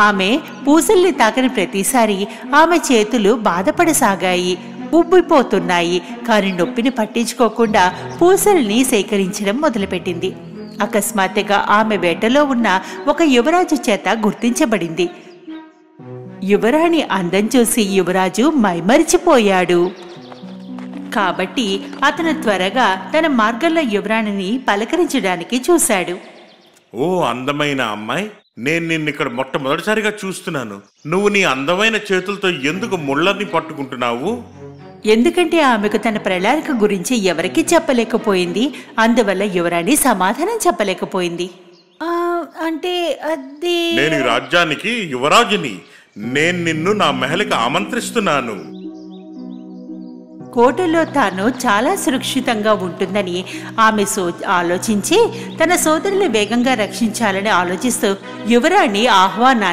ఆమె పూసల్ని తాకిన ప్రతిసారి ఆమె చేతులు బాధపడసాగాయి, ఉబ్బిపోతున్నాయి. కాని నొప్పిని పట్టించుకోకుండా పూసల్ని సేకరించడం మొదలుపెట్టింది. అకస్మాత్తుగా ఆమె వేటలో ఉన్న ఒక యువరాజు చేత గుర్తించబడింది. యువరాణి అందం చూసి యువరాజు మైమరిచిపోయాడు. కాబట్టి అతను త్వరగా తన మార్గంలో యువరాణిని పలకరించడానికి చూశాడు. ఓ అందమైన అమ్మాయి, నేను నిన్నిక్కడ మొట్టమొదటిసారిగా చూస్తున్నాను. నువ్వు నీ అందమైన చేతులతో ఎందుకు ముళ్ళని పట్టుకుంటున్నావు? ఎందుకంటే ఆమెకు తన ప్రణాళిక గురించి ఎవరికీ చెప్పలేకపోయింది. అందువల్ల యువరాణి సమాధానం చెప్పలేకపోయింది. అంటే అది నేను ఈ రాజ్యానికి యువరాజుని. నేను నిన్ను నా మహల్కి ఆమంత్రిస్తున్నాను. కోటలో తాను చాలా సురక్షితంగా ఉంటుందని ఆమె ఆలోచించి తన సోదరుని వేగంగా రక్షించాలని ఆలోచిస్తూ యువరాణి ఆహ్వానాన్ని